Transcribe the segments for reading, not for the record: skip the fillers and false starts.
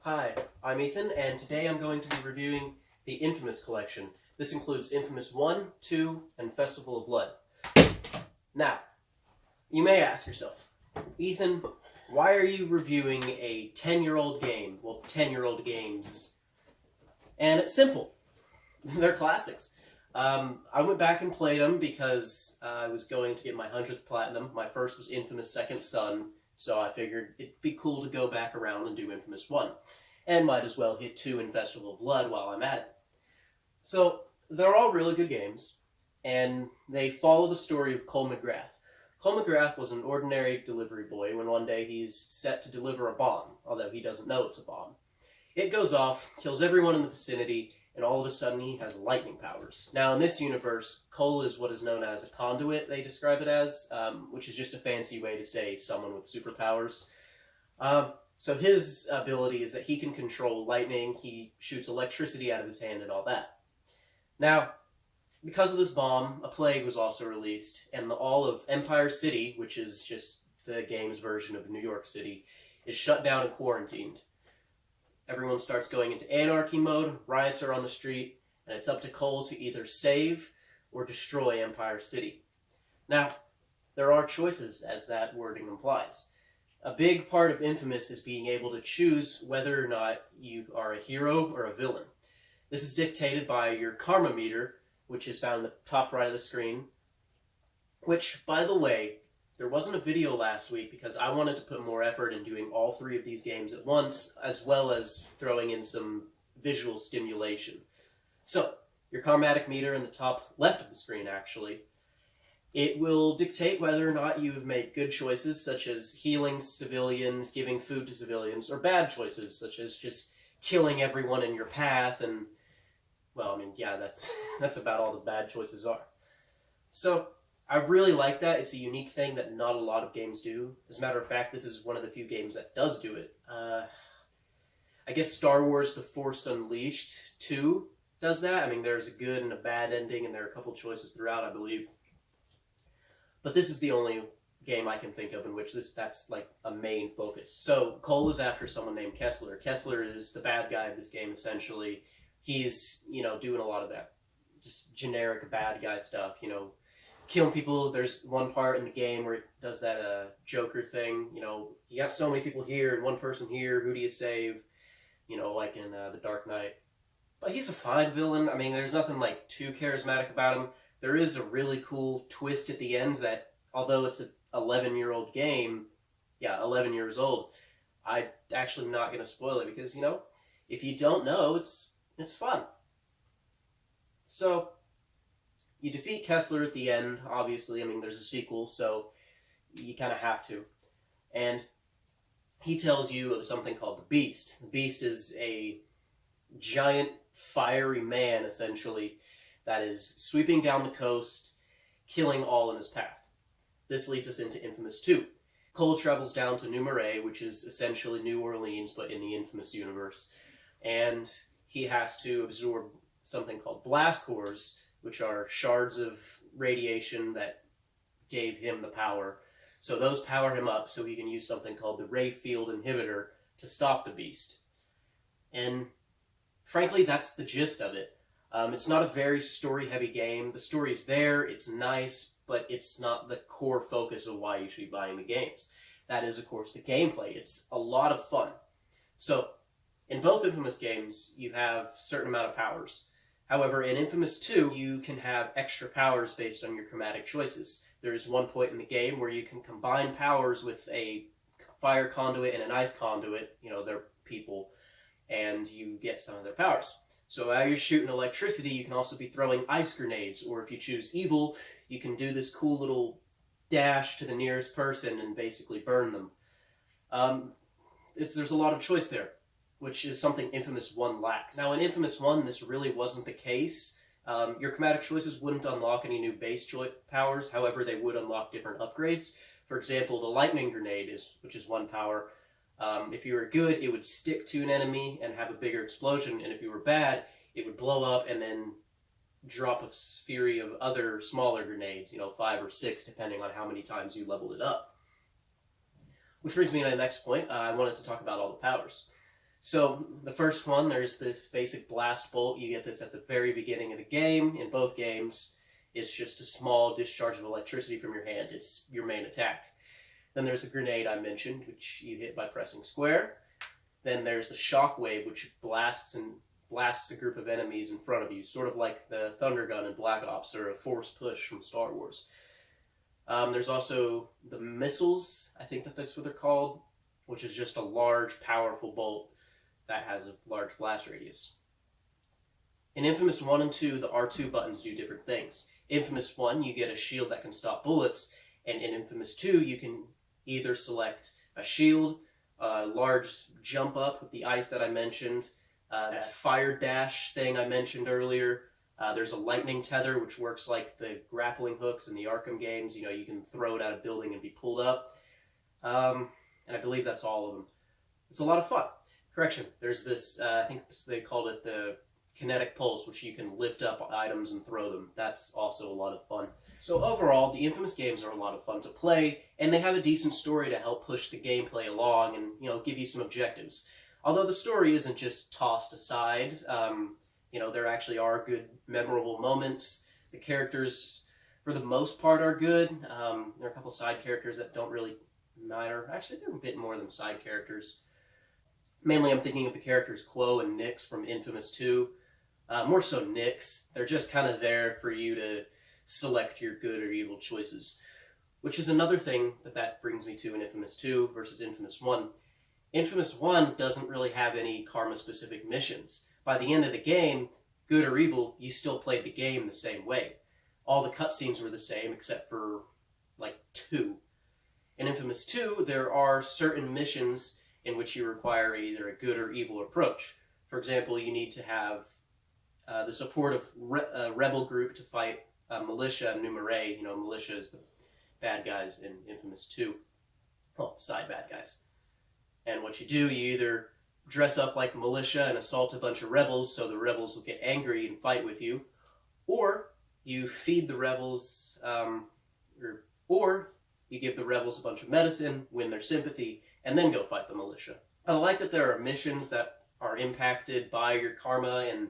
Hi, I'm Ethan, and today I'm going to be reviewing the inFamous collection. This includes inFamous 1, 2, and Festival of Blood. Now, you may ask yourself, Ethan, why are you reviewing a 10-year-old game? Well, 10-year-old games. And it's simple. They're classics. I went back and played them because I was going to get my 100th Platinum. My first was inFamous Second Son, so I figured it'd be cool to go back around and do inFamous 1. And might as well hit 2 in Festival of Blood while I'm at it. So, they're all really good games, and they follow the story of Cole McGrath. Cole McGrath was an ordinary delivery boy when one day he's set to deliver a bomb, although he doesn't know it's a bomb. It goes off, kills everyone in the vicinity, and all of a sudden he has lightning powers. Now in this universe, Cole is what is known as a conduit, they describe it as, which is just a fancy way to say someone with superpowers. So his ability is that he can control lightning, he shoots electricity out of his hand and all that. Now, because of this bomb, a plague was also released, and all of Empire City, which is just the game's version of New York City, is shut down and quarantined. Everyone starts going into anarchy mode, riots are on the street, and it's up to Cole to either save or destroy Empire City. Now, there are choices, as that wording implies. A big part of inFamous is being able to choose whether or not you are a hero or a villain. This is dictated by your karma meter, which is found in the top right of the screen, which, by the way, there wasn't a video last week because I wanted to put more effort in doing all 3 of these games at once, as well as throwing in some visual stimulation. So, your karmatic meter in the top left of the screen, actually, it will dictate whether or not you've made good choices, such as healing civilians, giving food to civilians, or bad choices, such as just killing everyone in your path, and, well, I mean, yeah, that's about all the bad choices are. So, I really like that. It's a unique thing that not a lot of games do. As a matter of fact, this is one of the few games that does do it. I guess Star Wars The Force Unleashed 2 does that. I mean, there's a good and a bad ending, and there are a couple choices throughout, I believe. But this is the only game I can think of in which that's like a main focus. So, Cole is after someone named Kessler. Kessler is the bad guy of this game, essentially. He's, doing a lot of that just generic bad guy stuff, killing people. There's one part in the game where it does that Joker thing. You got so many people here and one person here. Who do you save? Like in The Dark Knight. But he's a fine villain. I mean, there's nothing like too charismatic about him. There is a really cool twist at the end that, although it's an 11-year-old game, 11 years old, I'm actually not going to spoil it because, if you don't know, it's fun. So, you defeat Kessler at the end, obviously. I mean, there's a sequel, so you kind of have to. And he tells you of something called the Beast. The Beast is a giant, fiery man, essentially, that is sweeping down the coast, killing all in his path. This leads us into inFamous 2. Cole travels down to New Marais, which is essentially New Orleans, but in the inFamous universe. And he has to absorb something called blast cores, which are shards of radiation that gave him the power. So those power him up so he can use something called the ray field inhibitor to stop the Beast. And frankly, that's the gist of it. It's not a very story-heavy game. The story's there, it's nice, but it's not the core focus of why you should be buying the games. That is, of course, the gameplay. It's a lot of fun. So, in both inFamous games, you have a certain amount of powers. However, in inFamous 2, you can have extra powers based on your chromatic choices. There's one point in the game where you can combine powers with a fire conduit and an ice conduit, they're people, and you get some of their powers. So while you're shooting electricity, you can also be throwing ice grenades, or if you choose evil, you can do this cool little dash to the nearest person and basically burn them. There's a lot of choice there, which is something inFamous 1 lacks. Now, in inFamous 1, this really wasn't the case. Your chromatic choices wouldn't unlock any new base powers, however, they would unlock different upgrades. For example, the lightning grenade, which is 1 power. If you were good, it would stick to an enemy and have a bigger explosion, and if you were bad, it would blow up and then drop a sphere of other smaller grenades, 5 or 6, depending on how many times you leveled it up. Which brings me to the next point. I wanted to talk about all the powers. So the first one, there's this basic blast bolt. You get this at the very beginning of the game. In both games, it's just a small discharge of electricity from your hand. It's your main attack. Then there's the grenade I mentioned, which you hit by pressing square. Then there's the shockwave, which blasts a group of enemies in front of you, sort of like the thunder gun in Black Ops or a force push from Star Wars. There's also the missiles, I think that's what they're called, which is just a large, powerful bolt that has a large blast radius. In Infamous 1 and 2, the R2 buttons do different things. Infamous 1, you get a shield that can stop bullets, and in Infamous 2, you can either select a shield, a large jump up with the ice that I mentioned, that fire dash thing I mentioned earlier. There's a lightning tether, which works like the grappling hooks in the Arkham games. You know, you can throw it at a building and be pulled up. And I believe that's all of them. It's a lot of fun. Correction, there's this, I think they called it the kinetic pulse, which you can lift up items and throw them. That's also a lot of fun. So overall, the Infamous games are a lot of fun to play, and they have a decent story to help push the gameplay along and, you know, give you some objectives. Although the story isn't just tossed aside, you know, there actually are good, memorable moments. The characters, for the most part, are good. There are a couple side characters that don't really matter. Actually, they're a bit more than side characters. Mainly, I'm thinking of the characters Quo and Nix from Infamous 2. More so Nix. They're just kind of there for you to select your good or evil choices. Which is another thing that brings me to in Infamous 2 versus Infamous 1. Infamous 1 doesn't really have any karma-specific missions. By the end of the game, good or evil, you still played the game the same way. All the cutscenes were the same except for, like, 2. In Infamous 2, there are certain missions in which you require either a good or evil approach. For example, you need to have the support of a rebel group to fight Militia and Numerae. You know, Militia is the bad guys in Infamous 2. Well, side bad guys. And what you do, you either dress up like Militia and assault a bunch of rebels so the rebels will get angry and fight with you, or you feed the rebels, or you give the rebels a bunch of medicine, win their sympathy, and then go fight the militia. I like that there are missions that are impacted by your karma and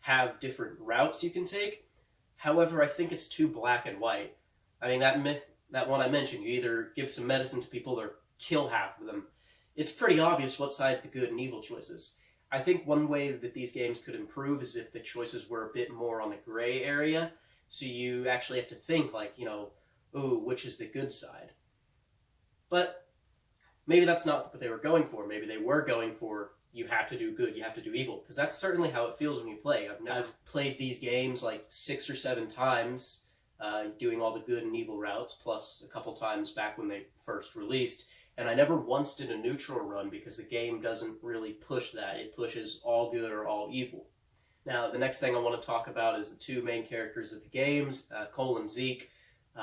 have different routes you can take. However, I think it's too black and white. I mean, that one I mentioned, you either give some medicine to people or kill half of them. It's pretty obvious what side's the good and evil choices. I think one way that these games could improve is if the choices were a bit more on the gray area, so you actually have to think like, you know, ooh, which is the good side? But maybe that's not what they were going for. Maybe they were going for, you have to do good, you have to do evil. Because that's certainly how it feels when you play. I've played these games like 6 or 7 times, doing all the good and evil routes, plus a couple times back when they first released. And I never once did a neutral run because the game doesn't really push that. It pushes all good or all evil. Now, the next thing I want to talk about is the 2 main characters of the games, Cole and Zeke.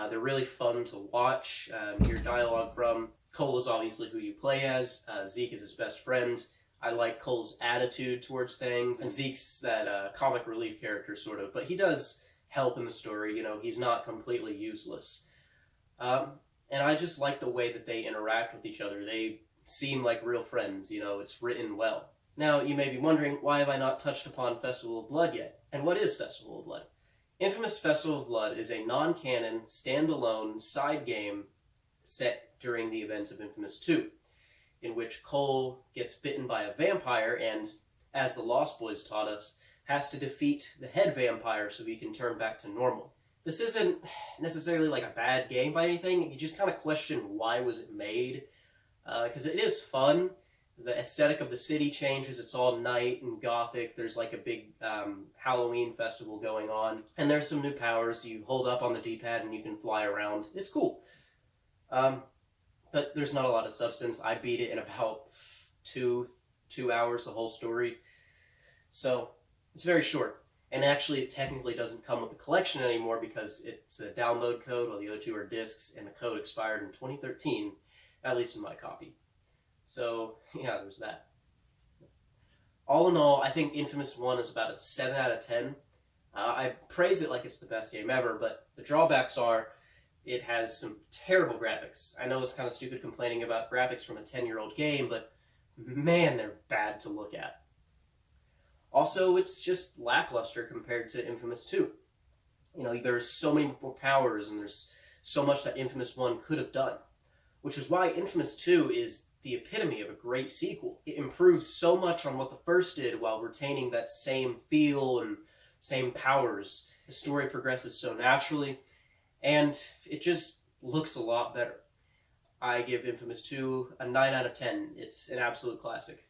They're really fun to watch, hear dialogue from. Cole is obviously who you play as. Zeke is his best friend. I like Cole's attitude towards things, and Zeke's that comic relief character, sort of. But he does help in the story, you know, he's not completely useless. And I just like the way that they interact with each other. They seem like real friends, you know, it's written well. Now, you may be wondering, why have I not touched upon Festival of Blood yet? And what is Festival of Blood? Infamous Festival of Blood is a non-canon, standalone side game set during the events of Infamous 2, in which Cole gets bitten by a vampire and, as the Lost Boys taught us, has to defeat the head vampire so he can turn back to normal. This isn't necessarily like a bad game by anything, you just kind of question why was it made, because it is fun. The aesthetic of the city changes, it's all night and gothic, there's like a big Halloween festival going on, and there's some new powers. You hold up on the D-pad and you can fly around, it's cool. But there's not a lot of substance. I beat it in about two hours, the whole story, so it's very short. And actually, it technically doesn't come with the collection anymore because it's a download code, while the other 2 are discs, and the code expired in 2013, at least in my copy. So, yeah, there's that. All in all, I think Infamous 1 is about a 7 out of 10. I praise it like it's the best game ever, but the drawbacks are it has some terrible graphics. I know it's kind of stupid complaining about graphics from a 10-year-old game, but man, they're bad to look at. Also, it's just lackluster compared to Infamous 2. You know, there's so many more powers, and there's so much that Infamous 1 could have done. Which is why Infamous 2 is the epitome of a great sequel. It improves so much on what the first did while retaining that same feel and same powers. The story progresses so naturally, and it just looks a lot better. I give Infamous 2 a 9 out of 10. It's an absolute classic.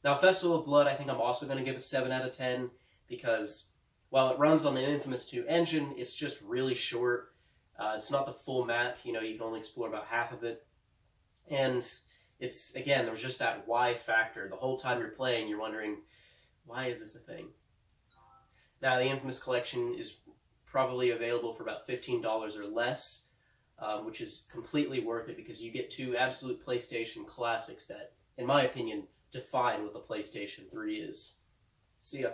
Now, Festival of Blood, I think I'm also going to give a 7 out of 10, because while it runs on the Infamous 2 engine, it's just really short. It's not the full map, you know, you can only explore about half of it. And it's, again, there's just that why factor. The whole time you're playing, you're wondering, why is this a thing? Now, the Infamous Collection is probably available for about $15 or less, which is completely worth it because you get two absolute PlayStation classics that, in my opinion, define what the PlayStation 3 is. See ya.